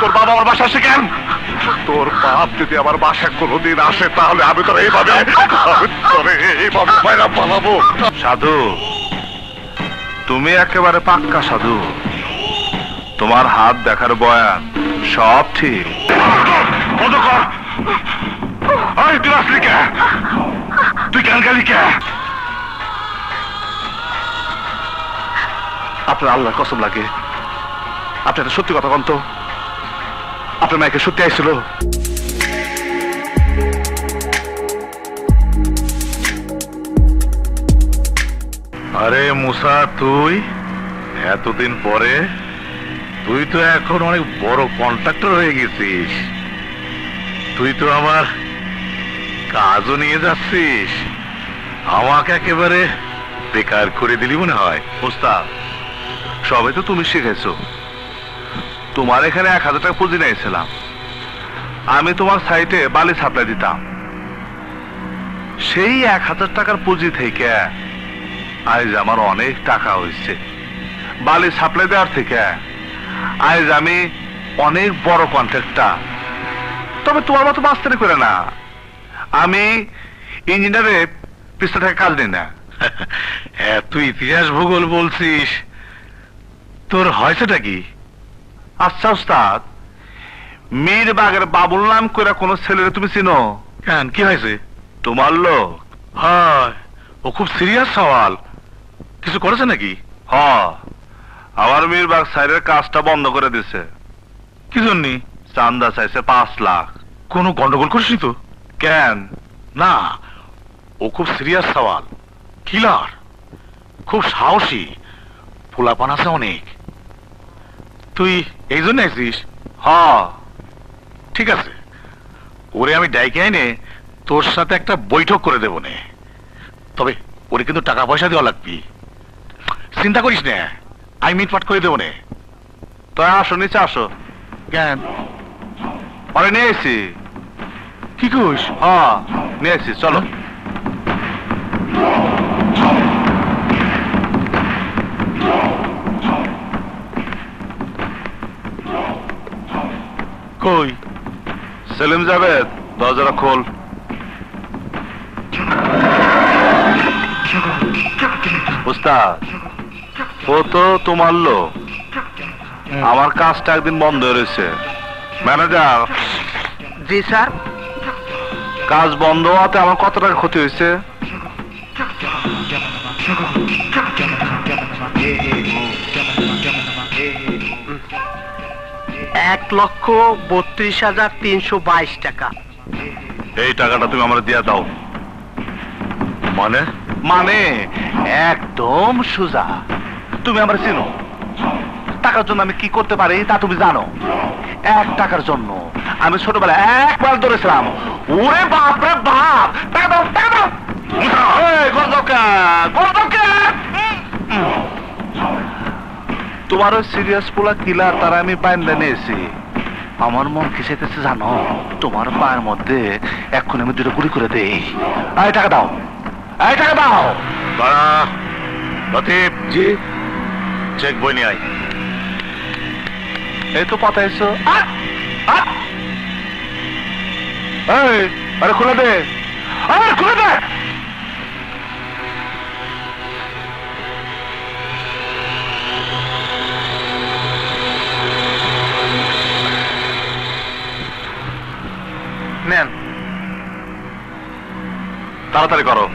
তোর বাবা আমার বাসা আসে কেন? তোর বাপ যদি আমার বাসায় কোনোদিন আসে তাহলে আমি তোর এইভাবে মাইরা পালাবো। সাধু, তুমি একেবারে পাক্কা সাধু। তোমার হাত দেখার বয়ান সব ঠিক। তুই আসলি কে? তুই কেন গেলি কে? আপনার আল্লাহর কসম লাগে, আপনি একটা সত্যি কথা বলুন তো, আপনার মাইকে সত্যি আইছিল? আরে মুসা, তুই এতদিন পরে? তুই তো এখন অনেক বড় কন্ট্রাক্টর হয়ে গেছিস। তুই তো আমার কাজও নিয়ে যাচ্ছিস। আমাকে একেবারে বেকার করে দিলি মনে হয়। ওস্তাদ, সবে তো তুমি শিখেছো। তোমার এখানে 1000 টাকা পুঁজি নিয়েছিলাম। আমি তোমার সাইটে বালি সাপ্লাই দিতাম। সেই 1000 টাকার পুঁজি থেকে আজ আমার অনেক টাকা হয়েছে। বালি সাপ্লাই দেওয়ার থেকে আজ আমি অনেক বড় কন্ট্রাক্টর। তবে তোমার মতো মাস্টারি করে না। আমি ইঞ্জিনিয়ারে পিছনে থেকে কাজ নিই না। তুই ইতিহাস ভূগোল বলছিস, তোর হয়েছেটা কি? আচ্ছা ওস্তাদ, মীরবাগের বাবুল নাম করে কোন ছেলেরে তুমি চিনো? কেন, কি হয়েছে? তোমার লোক। হয়, ও খুব সিরিয়াস সওয়াল। কিছু করেছে নাকি? আমার মীরবাগ সাইডের কাজটা বন্ধ করে দিছে। কি জন্যে? চান্দা চাইছে 5 লাখ। কোনো গন্ডগোল করিস তো? কেন? না, ও খুব সিরিয়াস সওয়াল। কিলার, খুব সাহসী, পোলাপান আছে অনেক। তুই এই জন্য আছিস? ঠিক আছে, ওরে আমি ডাইকে এনে তোর সাথে একটা বৈঠক করে দেব নে। তবে ওরে কিন্তু টাকা পয়সা দেওয়া লাগবি। চিন্তা করিস না, আমি মিটমাট করে দেব নে। তো আসো, নিচে আসো। কেন? পরে নিয়ে এসছি। কি কইস? নিয়ে এসছি, চলো। কই? সেলিম জাভেদ, দরজাটা খোল। উস্তাদ, ও তো তোমার লোক। আমার কাজটা একদিন বন্ধ হয়েছে। ম্যানেজার। জি স্যার। কাজ বন্ধ হওয়াতে আমার কত টাকা ক্ষতি হয়েছে? 1,32,322 টাকা। এই টাকাটা তুমি আমার দিয়ে দাও। মানে? মানে একদম সোজা। তুমি আমার চিনো। টাকার জন্য আমি কি করতে পারি তা তুমি জানো। 1 টাকার জন্য আমি ছোটবেলায় একবার ধরেছিলাম। ওরে বাপ রে বাপ! টাকা দাও, টাকা দাও! তোমার ওই সিরিয়াস পোলা কিলার তারা আমি বাইন্দা নিয়েছি। আমার মন কি চাইতেছে জানো? তোমার পায়ের মধ্যে এক্ষুনি আমি 2টা গুলি করে দেই। এই টাকা দাও, এই টাকা দাও। লতিফ, জি? চেক বই নিয়ে আয়। এই তো পাঠাইছো। আরে খুলে দে, আরে খুলে দে। নেন, তাড়াতাড়ি করো।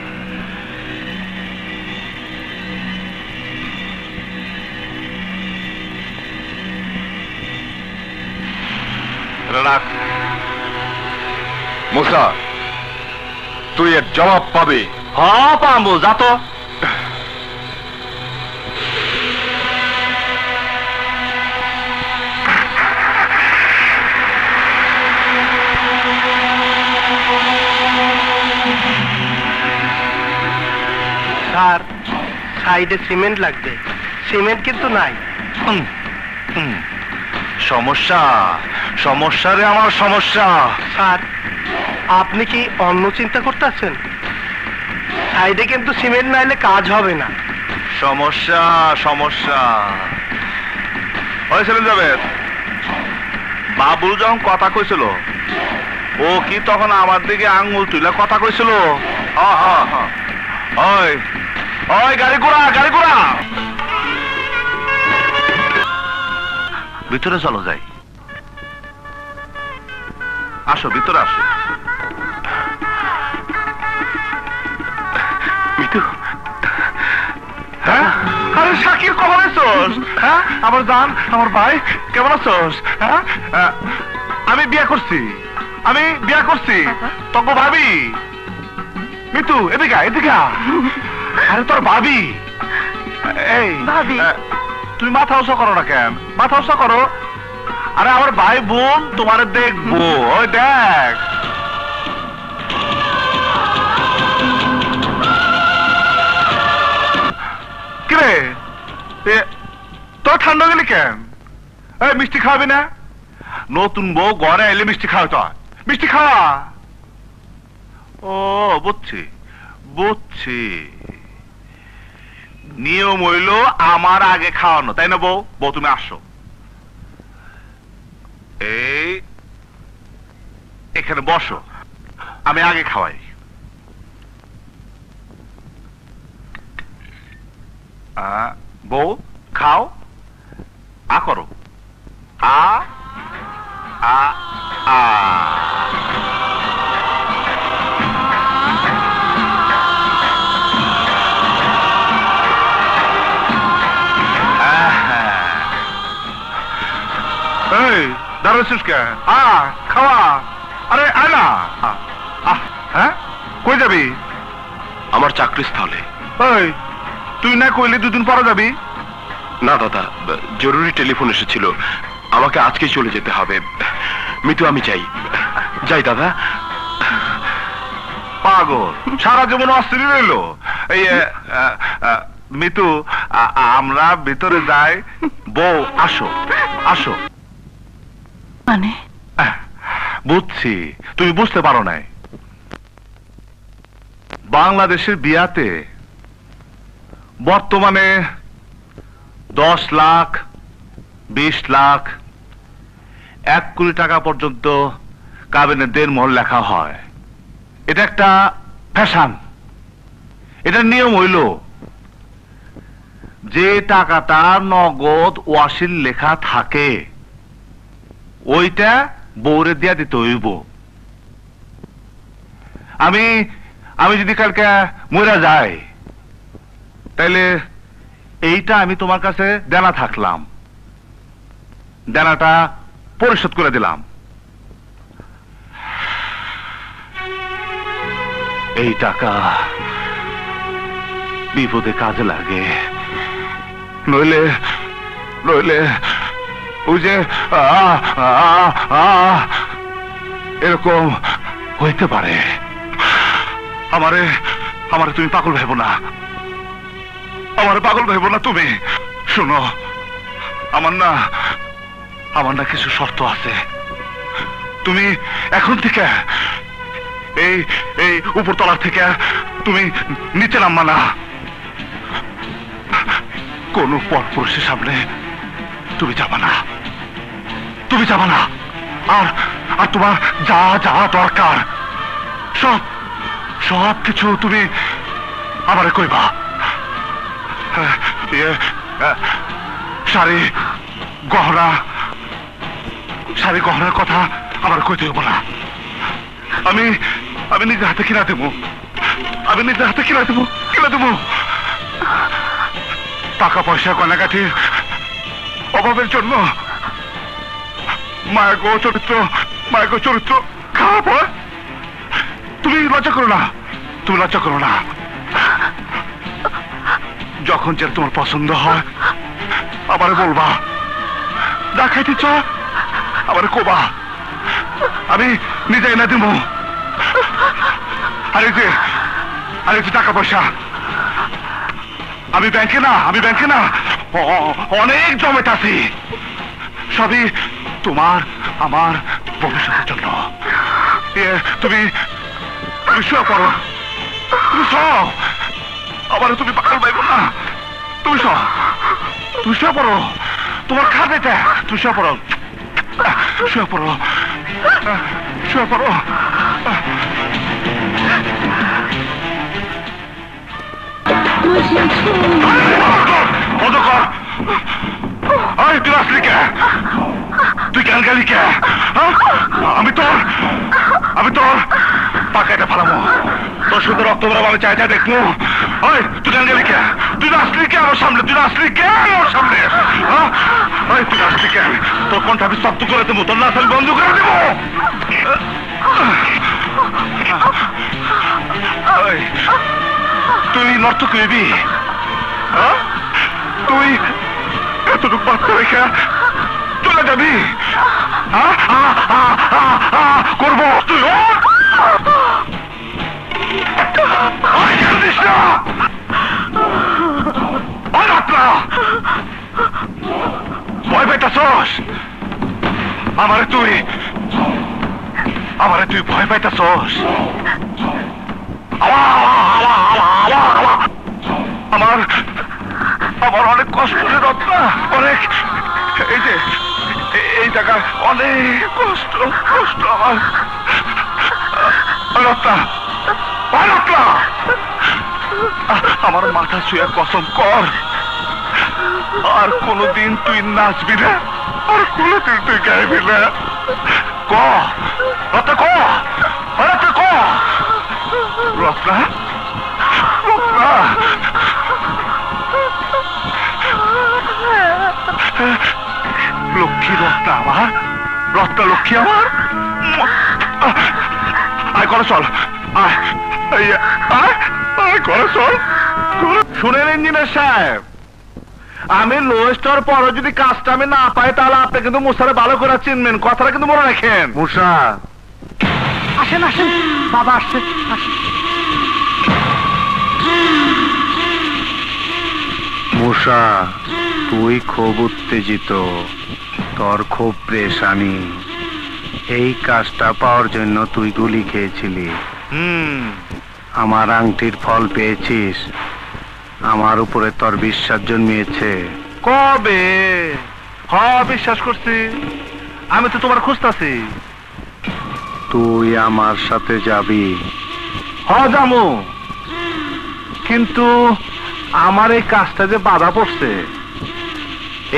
রাখ। মুসা, তুই এর জবাব পাবি। পাবো, যা তো। স্যার, সাইডে সিমেন্ট লাগবে। সিমেন্ট কিন্তু নাই। সমস্যা, সমস্যা রে আমার সমস্যা। স্যার, আপনি কি অন্য চিন্তা করতেছেন? সাইডে কিন্তু সিমেন্ট নাইলে কাজ হবে না। সমস্যা, সমস্যা। ওই সেলিম জাভেদ, বাবুল যখন কথা কইছিল ও কি তখন আমার দিকে আঙ্গুল তুলে কথা কইছিল? ওই ওই গাড়ি ঘোড়া ভিতরে চলো যাই। আসো ভিতরে আসো। মিতু, হ্যাঁ আরে শাকির কখন আছোস? হ্যাঁ আমার জান, আমার ভাই কেমন আছোস? হ্যাঁ আমি বিয়ে করছি তক ভাবি। মিতু এদিকে এদিকে। আরে তোর ভাবি। এই ভাবি। তুমি মাথা উঁচা করো না কেন? মাথা উঁচা করো। আরে আমার ভাই বোন তোমার দেখবো। ওই দেখ কিরে তোর ঠান্ডা গেলি কেন? এই মিষ্টি খাওয়াবি না? নতুন বউ ঘরে এলে মিষ্টি খাওয়া তো মিষ্টি খাওয়া। ও বুঝছি নিয়ম হইল আমার আগে খাওয়ানো, তাই না বউ? বউ তুমি আসো, এই এখানে বসো, আমি আগে খাওয়াই। বউ খাও, আ করো, আ আ আ। এই দাঁড়াচ্ছিস কে? খাওয়া। আরে আয় না। হ্যাঁ কই যাবি? আমার চাকরি স্থলে। ওই তুই না কইলে দুদিন পরে যাবি? না দাদা, জরুরি টেলিফোন এসেছিল, আমাকে আজকেই চলে যেতে হবে। মিতু আমি যাই দাদা। পাগল, সারা জীবন অস্থির রইল। এই মিতু আমরা ভিতরে যাই। বউ আসো আসো। মানে বুঝছি তুমি বুঝতে পারো নাই। বাংলাদেশের বিয়াতে বর্তমানে 10 লাখ 20 লাখ 1 কোটি টাকা পর্যন্ত কাবিনের দেনমোহর লেখা হয়। এটা একটা ফ্যাশন। এটার নিয়ম হইল যে টাকাটা নগদ ওয়াসিল লেখা থাকে ওইটা বউরে দিয়া দিতে হইব। আমি যদি কালকে মরে যাই তাইলে এইটা আমি তোমার কাছে দেনা থাকলাম, দেনাটা পরিশোধ করে দিলাম। এই টাকা বিপদে কাজে লাগে, নইলে ওই যে এরকম হইতে পারে। আমারে তুমি পাগল ভাইবো না, আমার পাগল ভাইবো না তুমি। শোনো, আমার না কিছু শর্ত আছে। তুমি এখন থেকে এই উপরতলার থেকে তুমি নিচে নামবা না। কোন পরপুরুষের সামনে তুমি যাবা না। আর তোমার যা যা দরকার সব কিছু তুমি আমারে কইবা। শাড়ি গহনার কথা আমার কইতে হইব না। আমি নিজের হাতে কিনা দেবো। টাকা পয়সা গয়নাগাঠির অভাবের জন্য মায়াগো চরিত্র খারাপ হয়। তুমি লজ্জা করো না। যখন যেটা তোমার পছন্দ হয় আমারে বলবা, যা খাইতে চাও আমারে কোবা, আমি নিজে এনে দিব। আর এই যে টাকা পয়সা আমি ব্যাংকে না অনেক জমেট আছি, সবই তোমার আমার ভবিষ্যতের জন্য। তুমি শুয়ে পড়ো, আবার তুমি পাগল পাইব না। তুমি শুয়ে পড়ো, তোমার খাদেটা তুমি শুয়ে পড়ো। শুয়ে পড়ো, শুয়ে পড়ো। বন্ধ কর। তুই আসলি কে? তুই কেন গেলি কে? আমি তোর পাকাটা ফালামো, তোর সুন্দর রক্ত বেরোবো, আমি চাই চাই দেখবো। তুই কেন গেলি কে? তুই আসলি কে আমার সামনে? তুই আসলি কে আমার সামনে? তুই আসলি কে? তোর কোনটা আমি স্তব্ধ করে দেবো, তোর নাচ আমি বন্ধ করে দেবো। তুই নর্তক হইবি? তুই এতটুকু বাচ্চা রেখে চলে যাবি? করবো তুই ভয় পাইতাছস? আমারে তুই ভয় পাইতাছস? আমার অনেক কষ্ট রে রত্না, অনেক। এই যে এই জায়গায় অনেক কষ্ট আমার রত্না, রত্না। আমার মাথা ছুঁয়ে কসম কর, আর কোনদিন তুই নাচবি না, আর কোনদিন তুই গাইবি না। ক রত্না, ক রত্না, ক রত্না, রত্না। লক্ষ্মী রত্না আমার, রত্না লক্ষ্মী আমার। আয় করে চল, আয় করে চল। শুনেন ইঞ্জিনিয়ার সাহেব, আমি লোয়েস্টার পরে যদি কাজটা আমি না পাই, তাহলে আপনি কিন্তু মুসারে ভালো করে চিনবেন, কথাটা কিন্তু মনে রাখেন। মুসা আসেন আসেন, বাবা আসছে। মুসা, তুই খুব উত্তেজিত, তোর খুব প্রেশানি। এই কাজটা পাওয়ার জন্য তুই গুলি খেয়েছিলি। আমার আংটির ফল পেয়েছিস, আমার উপরে তোর বিশ্বাস জন্মিয়েছে। কবে? বিশ্বাস করছি, আমি তো তোমার খুঁজতাছি। তুই আমার সাথে যাবি? যাবো, কিন্তু আমার এই কাজটা যে বাধা পড়ছে,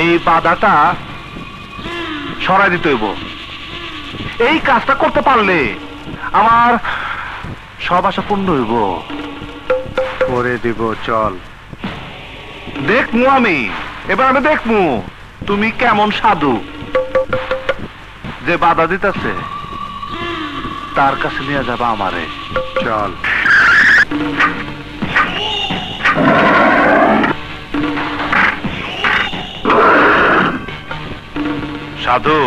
এই বাধাটা সরাই দিতে হইব। এই কাজটা করতে পারলে আমার সব আশা পূর্ণ হইব। করে দিব, চল। দেখমু আমি, এবার আমি দেখমু তুমি কেমন সাধু, যে বাধা দিতেছে তার কাছে নিয়ে যাবা আমারে। চল। সাধু,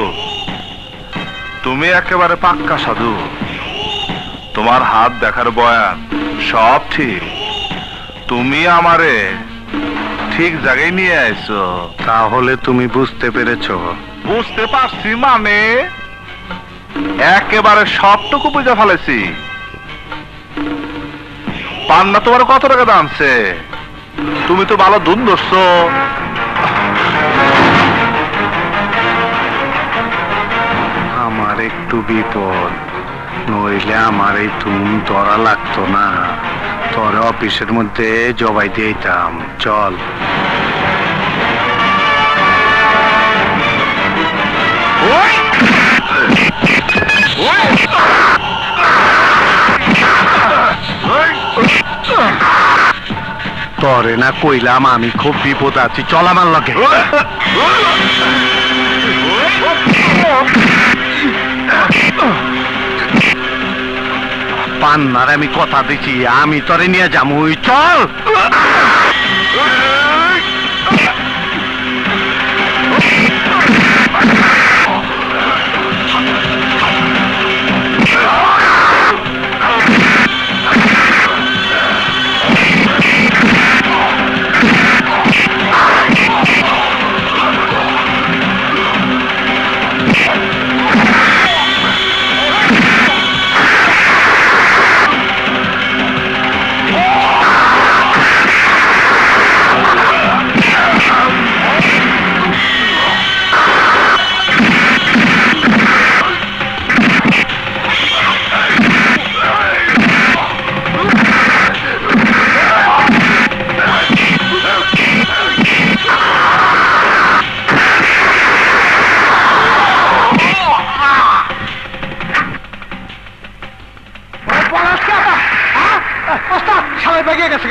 তুমি একেবারে পাক্কা সাধু, তোমার হাত দেখার বয়ান সব ঠিক, তুমি আমারে ঠিক জায়গায় নিয়ে আইছো। তাহলে তুমি বুঝতে পেরেছো? বুঝতে পারছি মানে একেবারে সবটুকু বুঝে ফেলেছি। পান্না তোমার কত টাকা দামছে? তুমি তো ভালো দুধ ধরছো। আমার একটু বিপদ, নইলে আমার এই তুম ধরা লাগতো না, তোর অফিসের মধ্যে জবাই দিতাম। চল। তরে না কইলাম আমি খুব বিপদ আছি, চল আমার লগে। পান্নার আমি কথা দিচ্ছি, আমি তরে নিয়ে যামুই, চল।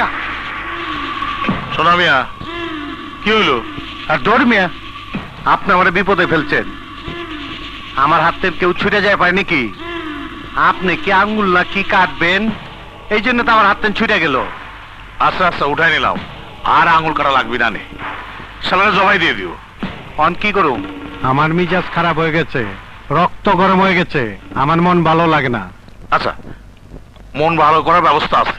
গা। শোনা মিয়া, কি হইলো? আর ডোর মিয়া, আপনি আমার বিপদে ফেলছেন। আমার হাত থেকে কেউ ছুটে যায় পারে নাকি? আপনি কি আঙ্গুল না কি কাটবেন, এই জন্য তো আমার হাত থেকে ছুটে গেল। আচ্ছা আচ্ছা, উঠাই নিলাম, আর আঙুল কাটা লাগবে না নে, শালারে জমাই দিয়ে দিও। অন কি করুম? আমার মিজাজ খারাপ হয়ে গেছে, রক্ত গরম হয়ে গেছে, আমার মন ভালো লাগে না। আচ্ছা, মন ভালো করার ব্যবস্থা আছে।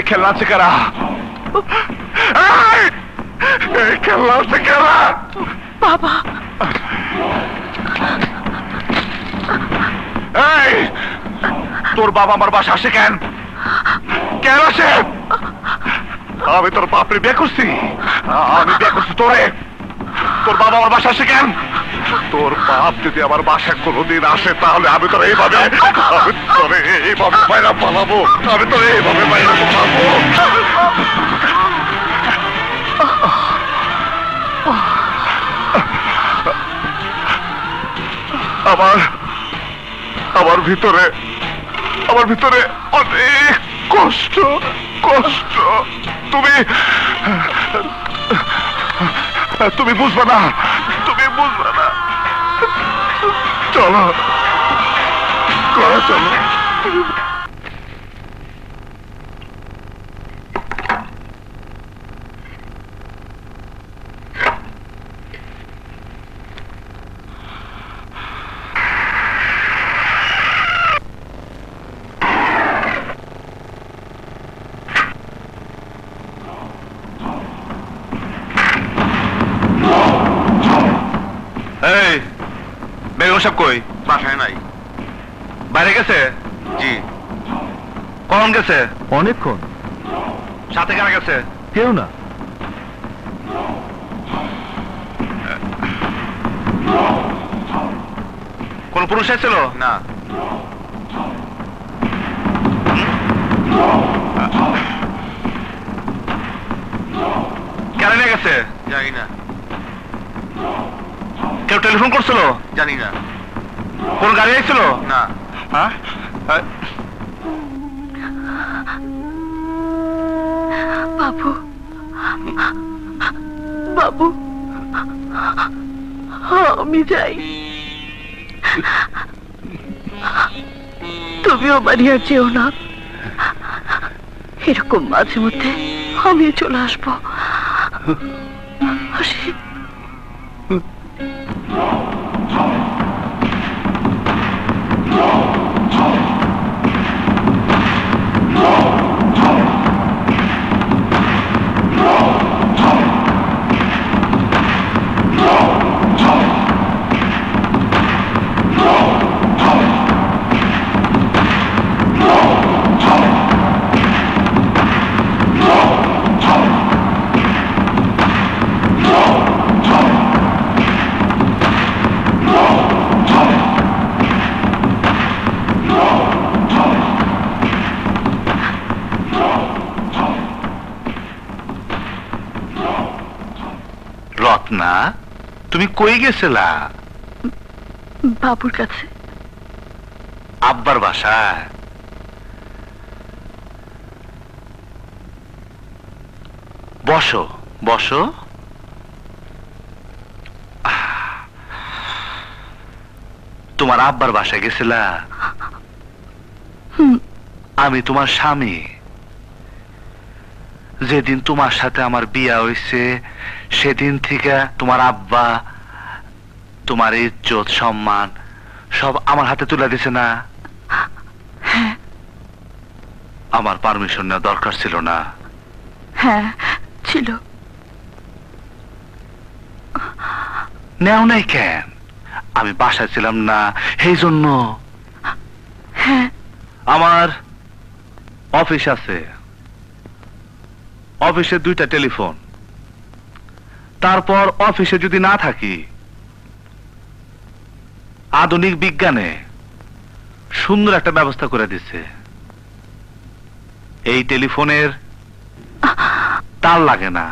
খেলনা আছে কারা? খেলনা আছে কারা? বাবা, এই তোর বাবা আমার বাসা আসে কেন? কেন আসে? আমি তোর বাপরে বিয়ে করছি, আমি বিয়ে করছি তোরে। তোর বাবা আমার বাসা আসে কেন? তোর বাপ যদি আমার বাসায় কোনোদিন আসে তাহলে আমি তোর এইভাবে বাইরে পালাবো, আমি তোর এইভাবে বাইরে পালাবো। আমার ভিতরে অনেক কষ্ট কষ্ট। তুমি বুঝবে না, চলো চলো। বেগম সাহেব কই? বাসায় নাই। বাইরে গেছে? জি। কখন গেছে? অনেকক্ষণ। সাথে কারা গেছে? কেউ না। কোন পুরুষ ছিল না। কেন নিয়ে গেছে জানি না। কেউ টেলিফোন করছিল জানি না। কোন গাড়ি আইছিল না। হ্যাঁ বাবু বাবু আমি যাই, তুমিও বাড়ি আর যেও না। এরকম মাঝে মধ্যে আমি চলে আসবো। আসি। রত্না, তুমি কই গেছিলা? বাবুর কাছে। আব্বার বাসায়? বসো বসো। তোমার আব্বার বাসায় গেছিলা? আমি তোমার স্বামী। যেদিন তোমার সাথে আমার বিয়া হইছে সেদিন থেকে তোমার আব্বা তোমার ইজ্জত সম্মান সব আমার হাতে তুলে দিছে না? আমার পারমিশন নেওয়া দরকার ছিল না? হ্যাঁ ছিল। নেও নাই কেন? আমি বাসায় ছিলাম না এই জন্য। হ্যাঁ আমার অফিস আছে, অফিসে 2টা টেলিফোন। তারপর অফিসে যদি না থাকি, আধুনিক বিজ্ঞানে সুন্দর একটা ব্যবস্থা করে দিছে। এই টেলিফোনের তার লাগে না।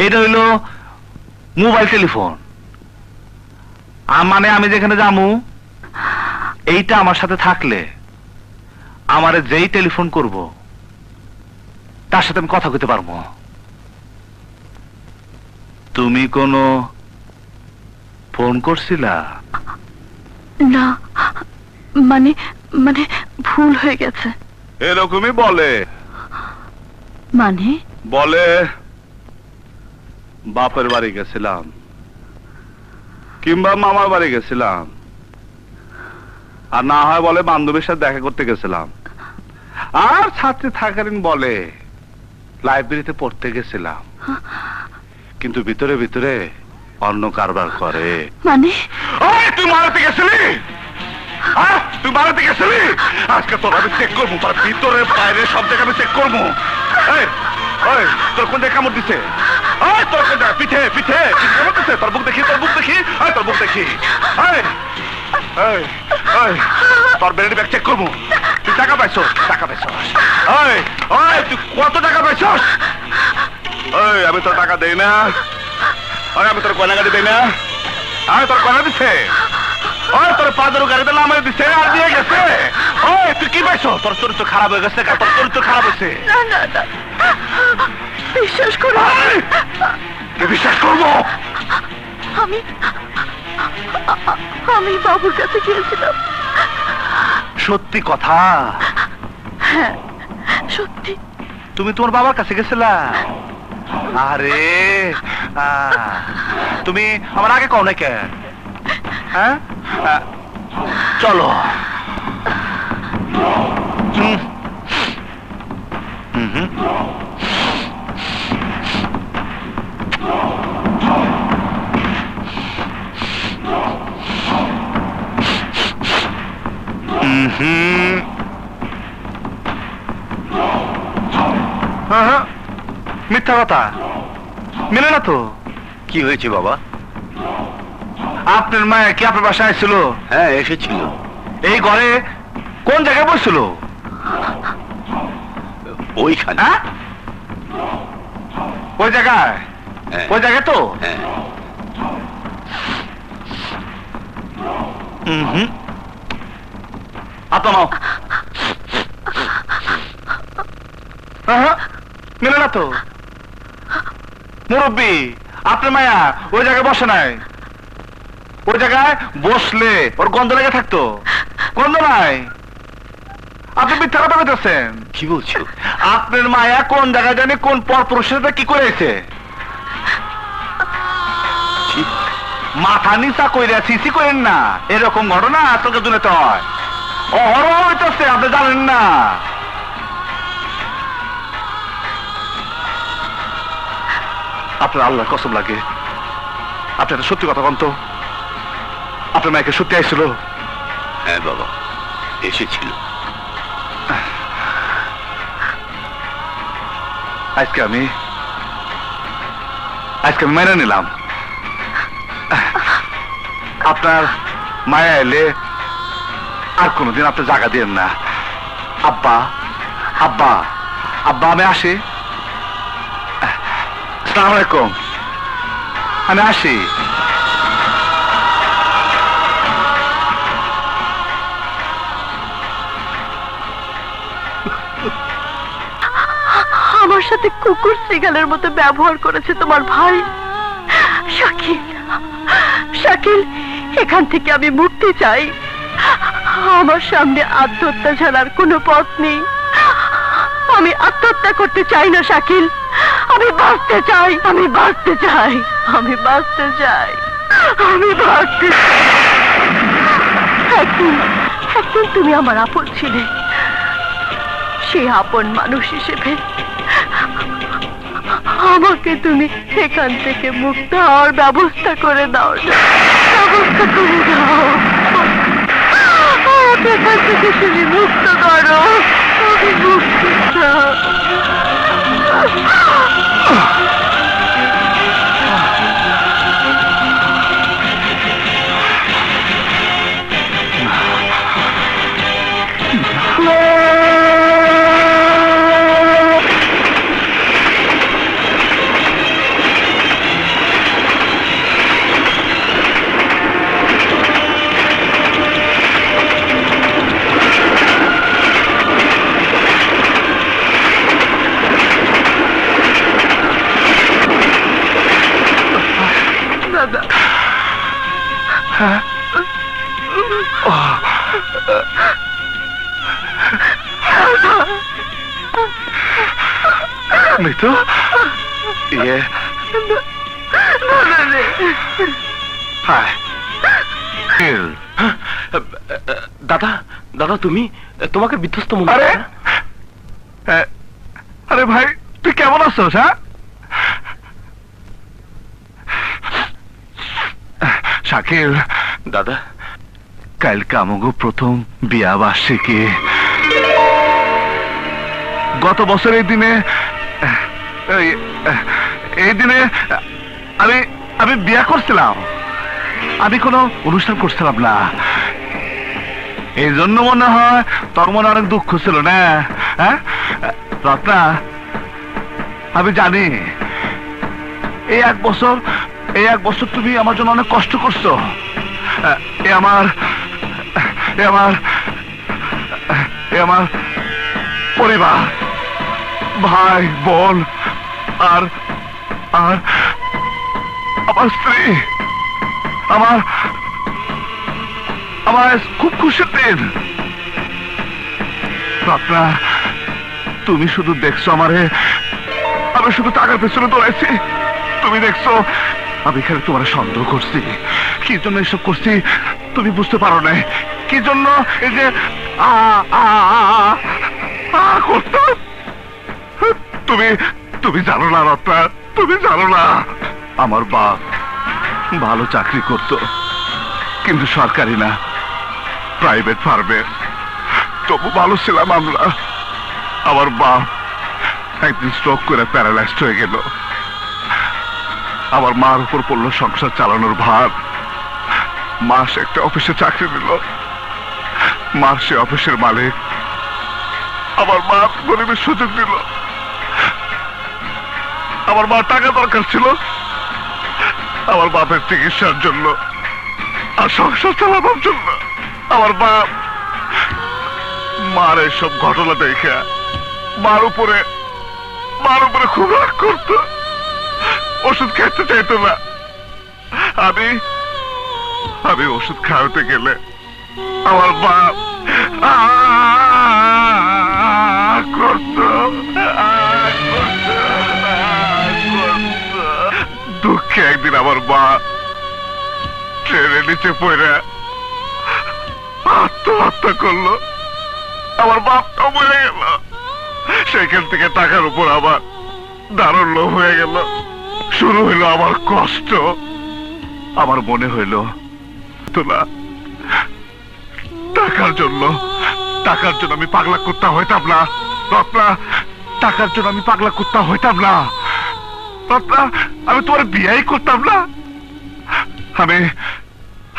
এটা হইল মোবাইল টেলিফোন। মানে আমি যেখানে যামু এইটা আমার সাথে থাকলে আমারে যেই টেলিফোন করব তার সাথে আমি কথা কইতে পারবো। তুমি কোনো ফোন করছিলা? না, মানে মানে ভুল হয়ে গেছে। এরকমই বলে। মানে বলে বাপের বাড়ি গেছিলাম কিংবা মামার বাড়ি গেছিলাম, আর না হয় বলে বান্ধবীর সাথে দেখা করতে গেছিলাম, আর ছাত্রী থাকালীন বলে লাইব্রেরিতে পড়তে গেছিলাম। কিন্তু ভিতরে ভিতরে অন্য কারবার করে। মানে তুই মারাতে গেছিলি? তুই মারাতে গেছিলি? আজকে তোর আমি চেক করবো, তোর ভিতরে বাইরে সব জায়গায় আমি চেক করবো। তোর কোন জায়গায় কামড় দিছে? তোর কোন জায়গায়? পিঠে পিঠে কামড় দিছে? তোর বুক দেখি, তোর বুক দেখি, তোর বুক দেখি। তোর ব্রেনের ব্যাগ চেক করবো। তুই টাকা পাইছ? টাকা পাইছ? তুই কত টাকা পাইছ? আমি তোর টাকা দেই না। আমি তোর গয়না গাড়ি দেই না। তোর গয়না দিছে? তোর পাদারু গাড়িতে নামাই দিছে আর দিয়ে গেছে। তুই কি পাইছ? তোর চরিত্র খারাপ হয়ে গেছে। তোর চরিত্র খারাপ হয়েছে। না না না, বিশ্বাস করো। বিশ্বাস করবো? আমি আমি বাবুর কাছে গিয়েছিলাম। সত্যি কথা? হ্যাঁ সত্যি। তুমি তোমার বাবার কাছে গেছিলা? আরে তুমি আমার আগে কও না কেন? হ্যাঁ চলো। মিথ্যা কথা মেলে না তো? কি হয়েছে বাবা? আপনার মায়া কি আপনার বাসায় আসছিল? হ্যাঁ এসেছিল। এই ঘরে কোন জায়গায় বসছিল? ওইখানে। হ্যাঁ, ওই জায়গায়? হ্যাঁ। ওই জায়গায় তো? হ্যাঁ। হুম, আপনার মেলে না তো মুরব্বী, আপনার মায়া ওই জায়গায় বসে নাই। ওই জায়গায় বসলে ওর গন্ধ লেগে থাকতো। গন্ধ নাই। আপনি মিথ্যা কথা বলতেছেন। কি বলছো? আপনার মায়া কোন জায়গায় জানি কোন পরপুরুষের সাথে কি করেছে? মাথা নিচা কইরা সিসি করেন না, এরকম ঘটনা আজকালকার দুনিয়াতে হয়। অহরহ হইতেছে, আপনি জানেন না। আপনার আল্লাহর কসম লাগে, আপনি একটা সত্যি কথা বলতো, আপনার মাকে সত্যি আইছিল? হ্যাঁ বাবা, এসেছিল। আজকে আমি মেনে নিলাম আপনার মায়া এলে আর কোনোদিন আপনি জায়গা দিয়েন না। আব্বা আব্বা আব্বা, আমি আসি। আসসালামু আলাইকুম, আমি আসি। আমার সাথে কুকুর সিগালের মতো ব্যবহার করেছে তোমার ভাই শাকিল। শাকিল, এখান থেকে আমি মুক্তি চাই। আমার সামনে আত্মহত্যা ছাড়ার কোনো পথ নেই। আমি আত্মহত্যা করতে চাই না শাকিল, আমি বাঁচতে চাই, আমি বাঁচতে চাই, আমি বাঁচতে চাই, আমি বাঁচতে চাই। একদিন একদিন তুমি আমার আপন ছিলে, সেই আপন মানুষ হিসেবে আমাকে তুমি এখান থেকে মুক্ত হওয়ার ব্যবস্থা করে দাও, ব্যবস্থা করে দাও। আমাকে এখান থেকে তুমি মুক্ত করো, আমি মুক্তি চাই। মিতু, ইয়ে দাদা, দাদা তুমি, তোমাকে বিধ্বস্ত মনে আরে হয় না? আরে ভাই, তুই কেমন আছোস? হ্যাঁ শাকিল দাদা, কালকে আমাগো প্রথম বিয়া বার্ষিকী। গত বছর এই দিনে আমি বিয়া করছিলাম। আমি কোনো অনুষ্ঠান করছিলাম না, এই জন্য মনে হয় তোর মনে অনেক দুঃখ ছিল না। হ্যাঁ রত্না, আমি জানি এই এক বছর তুমি আমার জন্য অনেক কষ্ট করছো। আমার পরিবার, ভাই বোন আর আমার স্ত্রী, আমার খুব খুশির দিন। রত্না, তুমি শুধু দেখছো আমারে, আমি শুধু টাকার পেছনে দৌড়াইছি। তুমি দেখছো আমি এখানে তোমার সন্দেহ করছি। কি জন্য এসব করছি তুমি বুঝতে পারো না। কি জন্য এই যে করতাম তুমি জানো না রত্না, তুমি জানো না। আমার বাপ ভালো চাকরি করতো, কিন্তু সরকারি না, প্রাইভেট ফার্মে। তবু ভালো ছিলাম আমরা। আমার বাপ একদিন স্ট্রোক করে প্যারালাইজড হয়ে গেল। আমার মার উপর পড়লো সংসার চালানোর ভার। মাস একটা অফিসে চাকরি দিল। মাস সে অফিসের মালিক। আমার মা গরিবের সুযোগ দিল। আমার মা টাকা দরকার ছিল আমার বাপের চিকিৎসার জন্য আর সংসার চালাবার জন্য। আমার বাপ মার এসব ঘটনা দেখে মার উপরে খুব রাগ করত, ওষুধ খেতে চাইতো না। আমি ওষুধ খাওয়াতে গেলে আমার বাপ করত। দুঃখে একদিন আমার মা ট্রেনের নিচে পড়ে আত্মহত্যা করলো। আমার বাপটা মরে গেল। সেখান থেকে টাকার উপর আমার দারুণ লোভ হয়ে গেল। শুরু হইল আমার কষ্ট। আমার মনে হইল তোলা টাকার জন্য আমি পাগলা কুত্তা হইতাম না রত্না। টাকার জন্য আমি পাগলা কুত্তা হইতাম না রত্না। আমি তোমার বিয়াই করতাম না।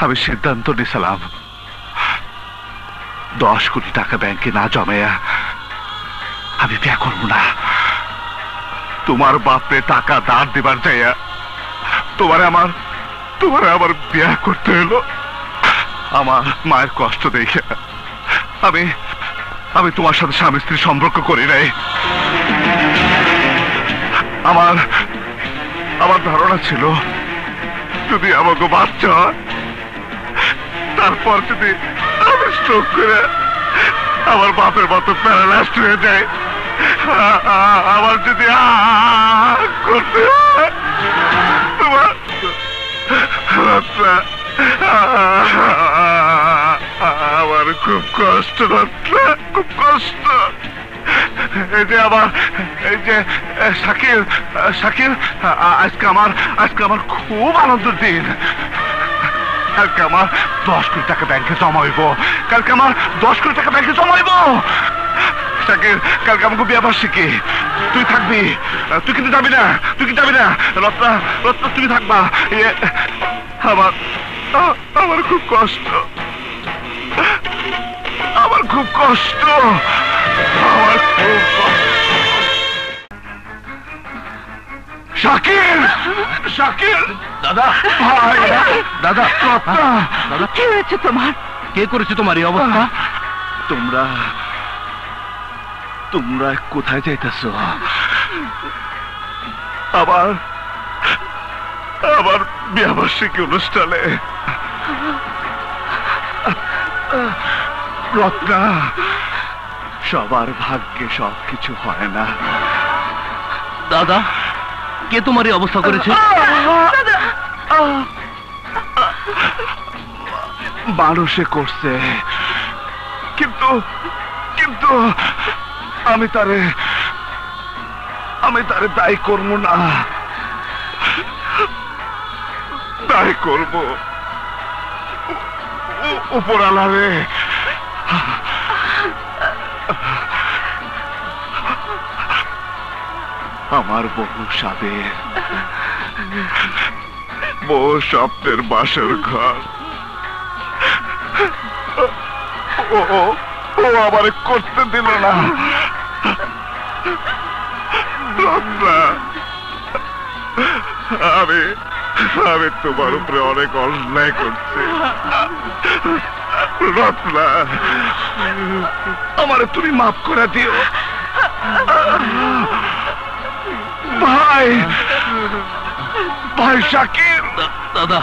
আমি সিদ্ধান্ত নিয়েছিলাম 10 কোটি টাকা ব্যাংকে না জমাইয়া আমি বিয়া করব না। তোমার বাপরে টাকা ধার দিবার চাইয়া তোমারে আমার বিয়া করতে হলো। আমার মায়ের কষ্ট দেখে আমি তোমার সাথে স্বামী স্ত্রী সম্পর্ক করি নাই। আমার ধারণা ছিল যদি আমাকে বাচ্চা হয়, তারপর যদি আমি স্ট্রোক করে আমার বাপের মতো প্যারালাইজড হয়ে যায়, আমার যদি করতে হয় তোমার আমার খুব কষ্ট রত্না, খুব কষ্ট। এই যে শাকিল আজকে আমার খুব আনন্দের দিন। কালকে আমার 10 কোটি টাকা ব্যাংকে জমাইব। কালকে আমার 10 কোটি টাকা ব্যাংকে জমাইব। শাকিল কালকে আমাকে বিয়ে বার্ষিকী। তুই থাকবি, তুই কিন্তু যাবি না, রত্না তুমি থাকবা। আমার খুব কষ্ট, আমার খুব কষ্ট। শাকিল দাদা, ভাই দাদা, দাদা কি হয়েছে তোমার? কে করেছে তোমার এই অবস্থা? তোমরা কোথায় যাইতেছ? আবার বিয়াবার্ষিকী অনুষ্ঠানে। রত্না, সবার ভাগ্যে সবকিছু হয় না। দাদা, কে তোমার এই অবস্থা করেছে? মানুষে করছে, কিন্তু আমি তারে দায়ী করবো না। দায়ী করব উপরালা রে। আমার বহু স্বপ্নের বাসর ঘর ও আমারে করতে দিল না। আমি তোমার উপরে অনেক অন্যায় করছি রত্না, আমারে তুমি মাফ করে দিও। ভাই শাকিল, দাদা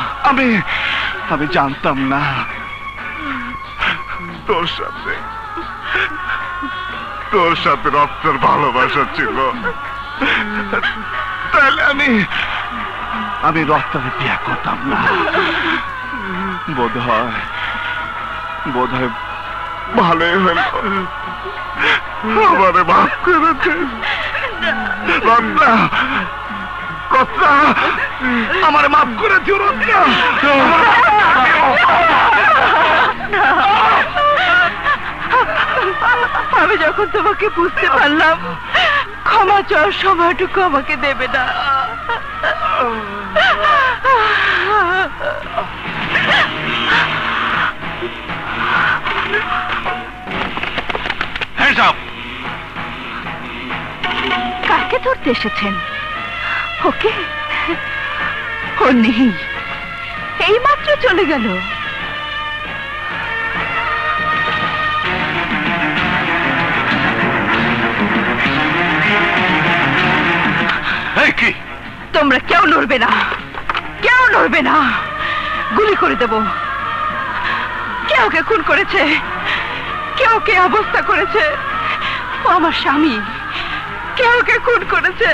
আমি জানতাম না তোর সাথে রক্তের ভালোবাসা ছিল। তাহলে আমি রক্তের বিয়ে করতাম না। বোধ হয় ভালোই হল, আমারে মাফ করে দে রত্না। আমারে মাফ করে দিও রত্না। আমি যখন তোমাকে বুঝতে পারলাম ক্ষমা চাওয়ার সময়টুকু আমাকে দেবে না। এসব? কাকে ধরতে এসেছেন? ওকে? ও নেই, এই মাত্র চলে গেল। এই কি? তোমরা কেউ নড়বে না, কেউ নড়বে না, গুলি করে দেব। কেউ কে খুন করেছে, কেউ কে অবস্থা করেছে, ও আমার স্বামী। কেউ কে খুন করেছে।